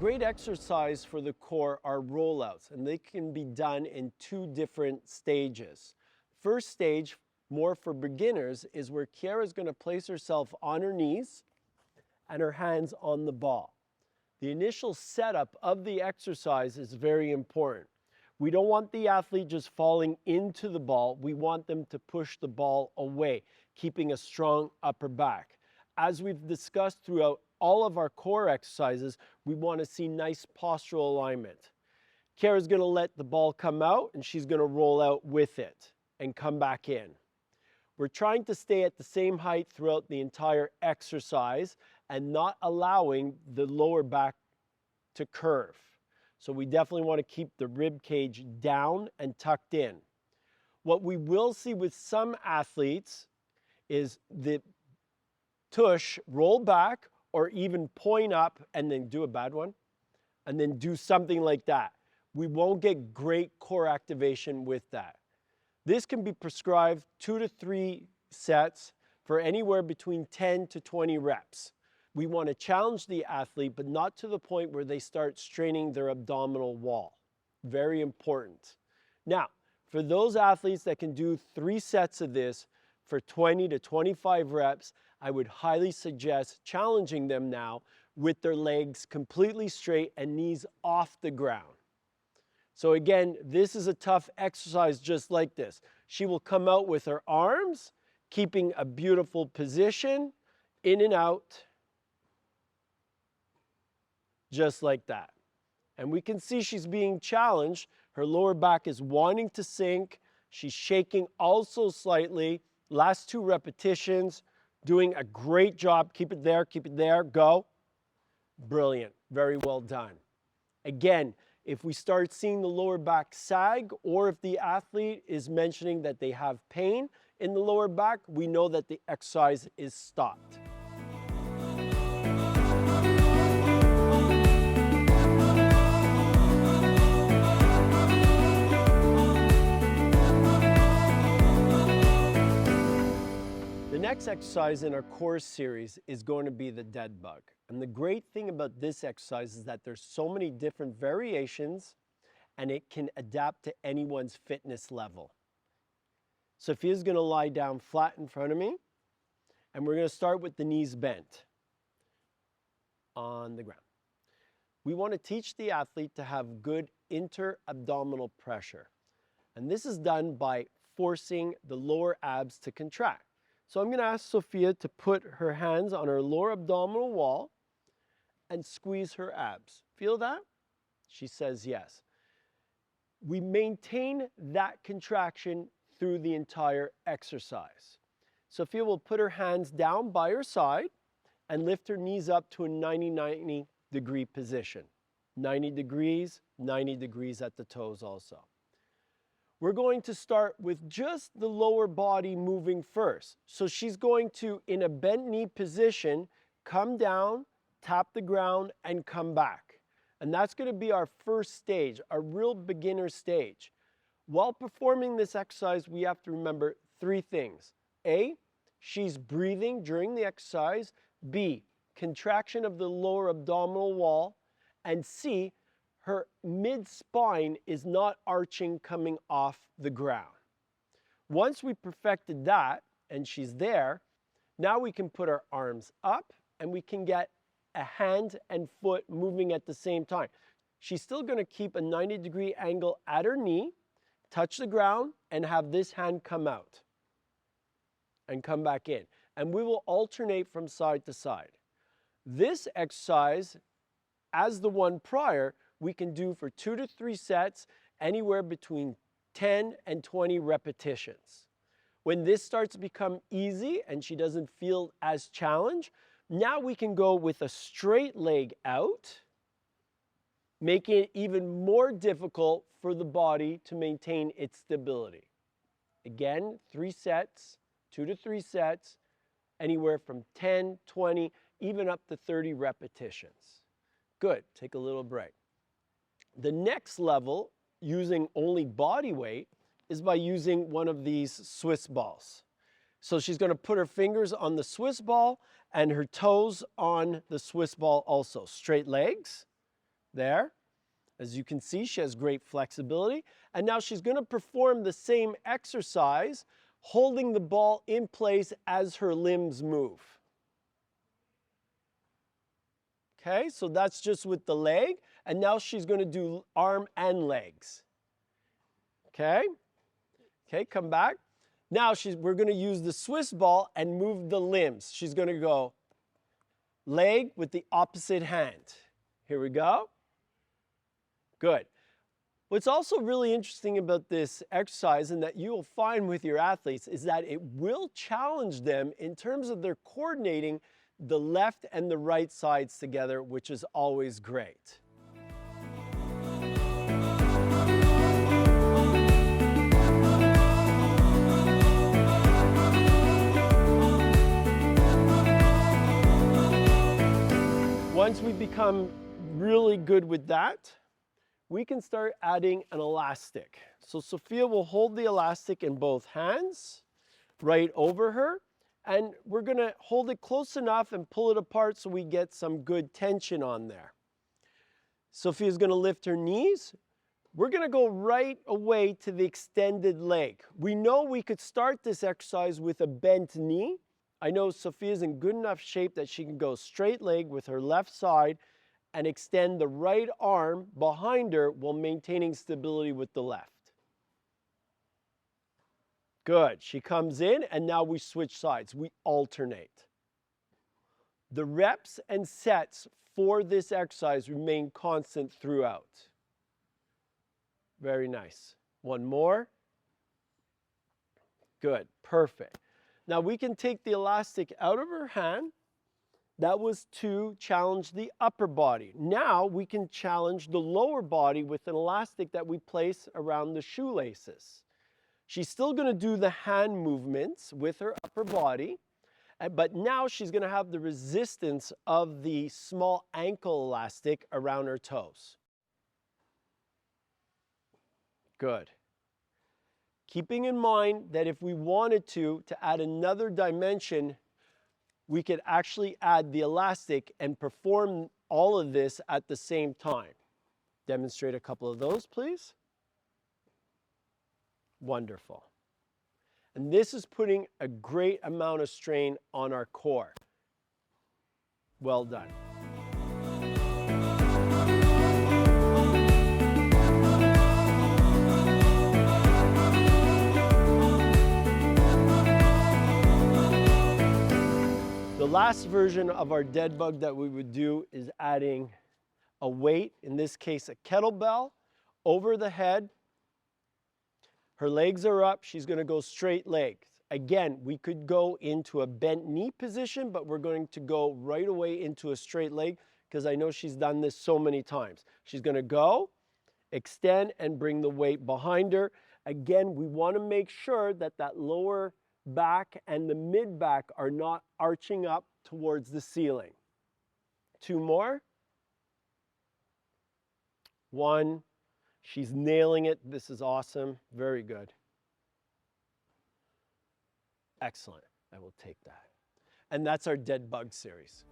great exercise for the core are rollouts, and they can be done in two different stages. First stage, more for beginners, is where Kiara is going to place herself on her knees and her hands on the ball. The initial setup of the exercise is very important. We don't want the athlete just falling into the ball. We want them to push the ball away, keeping a strong upper back. As we've discussed throughout all of our core exercises, we want to see nice postural alignment. Kiara's going to let the ball come out and she's going to roll out with it and come back in. We're trying to stay at the same height throughout the entire exercise and not allowing the lower back to curve. So we definitely want to keep the rib cage down and tucked in. What we will see with some athletes is the tush roll back or even point up and then do a bad one and then do something like that. We won't get great core activation with that. This can be prescribed 2 to 3 sets for anywhere between 10 to 20 reps. We want to challenge the athlete, but not to the point where they start straining their abdominal wall. Very important. Now, for those athletes that can do 3 sets of this for 20 to 25 reps, I would highly suggest challenging them now with their legs completely straight and knees off the ground. So again, this is a tough exercise just like this. She will come out with her arms, keeping a beautiful position, in and out, just like that. And we can see she's being challenged. Her lower back is wanting to sink. She's shaking also slightly. Last 2 repetitions, doing a great job. Keep it there, go. Brilliant, very well done. Again, if we start seeing the lower back sag, or if the athlete is mentioning that they have pain in the lower back, we know that the exercise is stopped. The next exercise in our core series is going to be the dead bug. And the great thing about this exercise is that there's so many different variations and it can adapt to anyone's fitness level. Sophia's going to lie down flat in front of me and we're going to start with the knees bent on the ground. We want to teach the athlete to have good inter-abdominal pressure. And this is done by forcing the lower abs to contract. So I'm going to ask Sophia to put her hands on her lower abdominal wall and squeeze her abs. Feel that? She says yes. We maintain that contraction through the entire exercise. Sophia will put her hands down by her side and lift her knees up to a 90 degree position. 90 degrees at the toes also. We're going to start with just the lower body moving first. So she's going to, in a bent knee position, come down, tap the ground, and come back. And that's going to be our first stage, a real beginner stage. While performing this exercise, we have to remember 3 things. A, she's breathing during the exercise. B, contraction of the lower abdominal wall. And C, her mid-spine is not arching coming off the ground. Once we perfected that, and she's there, now we can put our arms up and we can get a hand and foot moving at the same time. She's still going to keep a 90-degree angle at her knee, touch the ground, and have this hand come out and come back in. And we will alternate from side to side. This exercise, as the one prior, we can do for 2 to 3 sets, anywhere between 10 and 20 repetitions. When this starts to become easy and she doesn't feel as challenged, now we can go with a straight leg out, making it even more difficult for the body to maintain its stability. Again, 3 sets, 2 to 3 sets, anywhere from 10, 20, even up to 30 repetitions. Good, take a little break. The next level, using only body weight, is by using one of these Swiss balls. So she's going to put her fingers on the Swiss ball and her toes on the Swiss ball also. Straight legs, There. As you can see, she has great flexibility. And now she's going to perform the same exercise, holding the ball in place as her limbs move. Okay, so that's just with the leg. And now she's going to do arm and legs. Okay, come back. Now we're going to use the Swiss ball and move the limbs. She's going to go leg with the opposite hand. Here we go. Good. What's also really interesting about this exercise, and that you will find with your athletes, is that it will challenge them in terms of their coordinating the left and the right sides together, which is always great. Once we become really good with that, we can start adding an elastic. So Sophia will hold the elastic in both hands, right over her, and we're going to hold it close enough and pull it apart so we get some good tension on there. Sophia's going to lift her knees. We're going to go right away to the extended leg. We know we could start this exercise with a bent knee. I know Sophia's in good enough shape that she can go straight leg with her left side and extend the right arm behind her while maintaining stability with the left. Good. She comes in, and now we switch sides. We alternate. The reps and sets for this exercise remain constant throughout. Very nice. One more. Good. Perfect. Now we can take the elastic out of her hand. That was to challenge the upper body. Now we can challenge the lower body with an elastic that we place around the shoelaces. She's still going to do the hand movements with her upper body, but now she's going to have the resistance of the small ankle elastic around her toes. Good. Keeping in mind that if we wanted to add another dimension, we could actually add the elastic and perform all of this at the same time. Demonstrate a couple of those, please. Wonderful. And this is putting a great amount of strain on our core. Well done. The last version of our dead bug that we would do is adding a weight, in this case a kettlebell, over the head. Her legs are up, she's going to go straight legs. Again, we could go into a bent knee position, but we're going to go right away into a straight leg because I know she's done this so many times. She's going to go, extend, and bring the weight behind her. Again, we want to make sure that that lower back and the mid back are not arching up towards the ceiling. Two more. One. She's nailing it. This is awesome. Very good. Excellent. I will take that. And that's our dead bug series.